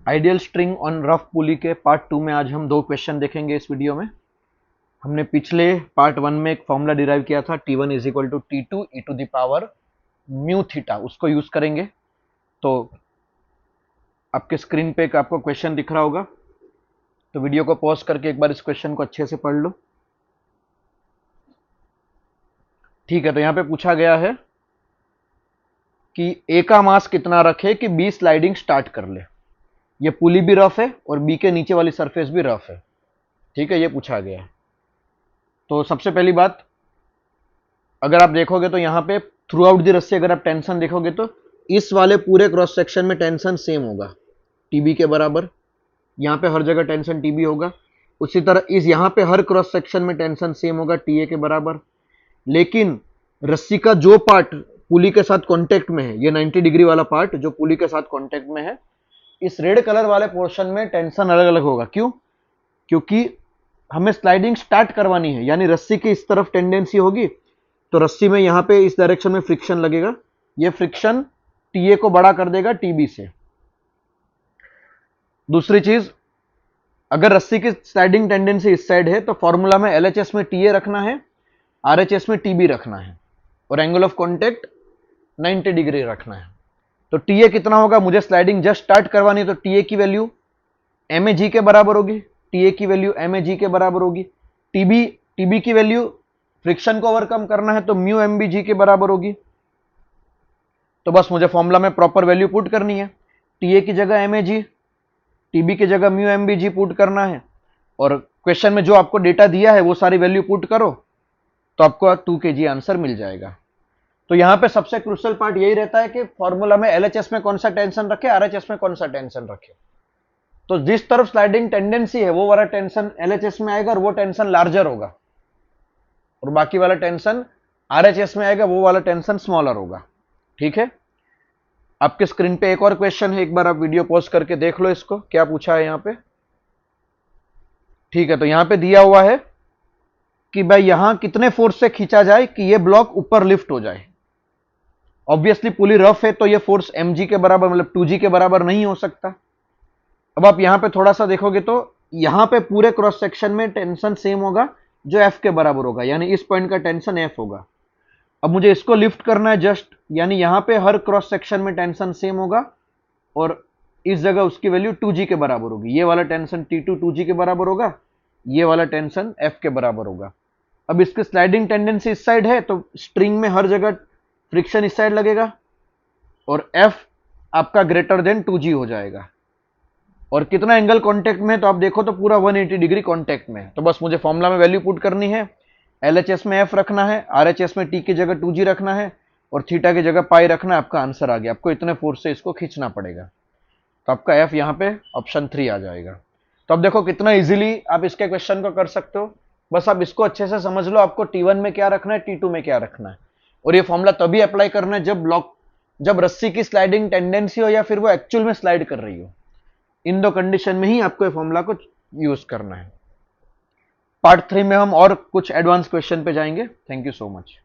Ideal string on rough पुली के part 2 में आज हम 2 क्वेश्चन देखेंगे इस वीडियो में। हमने पिछले पार्ट 1 में एक फॉर्मूला डिराइव किया था T1 is equal to T2 e to the power mu theta, उसको यूज करेंगे। तो आपके स्क्रीन पे एक आपको क्वेश्चन दिख रहा होगा, तो वीडियो को पॉज करके एक बार इस क्वेश्चन को अच्छे से पढ़ लो। ठीक है, तो यहां पे पूछा गया है कि ए का मास कितना रखे कि बी स्लाइडिंग स्टार्ट कर ले। ये पुली भी रफ है और बी के नीचे वाली सरफेस भी रफ है। ठीक है, ये पूछा गया है। तो सबसे पहली बात, अगर आप देखोगे तो यहाँ पे थ्रू आउट दी रस्सी अगर आप टेंशन देखोगे तो इस वाले पूरे क्रॉस सेक्शन में टेंशन सेम होगा, टीबी के बराबर। यहाँ पे हर जगह टेंशन टीबी होगा। उसी तरह इस यहाँ पे हर क्रॉस सेक्शन में टेंशन सेम होगा, टीए के बराबर। लेकिन रस्सी का जो पार्ट पुली के साथ कांटेक्ट में है, ये 90 डिग्री वाला पार्ट जो पुली के साथ कांटेक्ट में है, इस रेड कलर वाले पोर्शन में टेंशन अलग अलग होगा। क्यों? क्योंकि हमें स्लाइडिंग स्टार्ट करवानी है, यानी रस्सी की इस तरफ टेंडेंसी होगी तो रस्सी में यहां पे इस डायरेक्शन में फ्रिक्शन लगेगा। ये फ्रिक्शन टीए को बड़ा कर देगा टीबी से। दूसरी चीज, अगर रस्सी की स्लाइडिंग टेंडेंसी इस साइड है तो फॉर्मूला में एलएचएस में टीए रखना है, आरएचएस में टीबी रखना है और एंगल ऑफ कॉन्टेक्ट 90 डिग्री रखना है। तो टीए कितना होगा, मुझे स्लाइडिंग जस्ट स्टार्ट करवानी है तो टीए की वैल्यू एम ए जी के बराबर होगी, टीए की वैल्यू एम ए जी के बराबर होगी। टीबी की वैल्यू फ्रिक्शन को ओवरकम करना है तो म्यू एम बी जी के बराबर होगी। तो बस मुझे फॉर्मूला में प्रॉपर वैल्यू पुट करनी है। टीए की जगह एम ए जी, टीबी की जगह म्यू एम बी जी पुट करना है और क्वेश्चन में जो आपको डेटा दिया है वो सारी वैल्यू पुट करो तो आपको 2 kg आंसर मिल जाएगा। तो यहां पे सबसे क्रूशियल पार्ट यही रहता है कि फॉर्मूला में एलएचएस में कौन सा टेंशन रखे, आरएचएस में कौन सा टेंशन रखे। तो जिस तरफ स्लाइडिंग टेंडेंसी है वो वाला टेंशन एलएचएस में आएगा और वो टेंशन लार्जर होगा, और बाकी वाला टेंशन आरएचएस में आएगा, वो वाला टेंशन स्मॉलर होगा। ठीक है, आपके स्क्रीन पे एक और क्वेश्चन है, एक बार आप वीडियो पॉज करके देख लो इसको, क्या पूछा है यहां पे। ठीक है, तो यहां पे दिया हुआ है कि भाई यहां कितने फोर्स से खींचा जाए कि ये ब्लॉक ऊपर लिफ्ट हो जाए। ऑब्वियसली पुली रफ है तो ये फोर्स mg के बराबर मतलब 2g के बराबर नहीं हो सकता। अब आप यहां पे थोड़ा सा देखोगे तो यहां पे पूरे क्रॉस सेक्शन में टेंशन सेम होगा जो F के बराबर होगा, यानी इस पॉइंट का टेंशन F होगा। अब मुझे इसको लिफ्ट करना है जस्ट, यानी यहां पे हर क्रॉस सेक्शन में टेंशन सेम होगा और इस जगह उसकी वैल्यू 2g के बराबर होगी। ये वाला टेंशन T2 2g के बराबर होगा, ये वाला टेंशन F के बराबर होगा। अब इसकी स्लाइडिंग टेंडेंसी इस साइड है तो स्ट्रिंग में हर जगह फ्रिक्शन इस साइड लगेगा और F आपका ग्रेटर देन 2g हो जाएगा। और कितना एंगल कांटेक्ट में, तो आप देखो तो पूरा 180 डिग्री कांटेक्ट में। तो बस मुझे फॉर्मूला में वैल्यू पुट करनी है, एलएचएस में F रखना है, आरएचएस में T की जगह 2g रखना है और थीटा की जगह पाई रखना है। आपका आंसर आ गया। आपको इतने फोर्स से इसको खींचना पड़ेगा, तो आपका F यहाँ पे ऑप्शन 3 आ जाएगा। तो अब देखो कितना इजीली आप इसके क्वेश्चन को कर सकते हो। बस आप इसको अच्छे से समझ लो, आपको T1 में क्या रखना है, T2 में क्या रखना है। और ये फॉर्मूला तभी अप्लाई करना है जब रस्सी की स्लाइडिंग टेंडेंसी हो या फिर वो एक्चुअल में स्लाइड कर रही हो। इन 2 कंडीशन में ही आपको ये फॉर्मूला को यूज करना है। पार्ट 3 में हम और कुछ एडवांस क्वेश्चन पे जाएंगे। Thank you so much.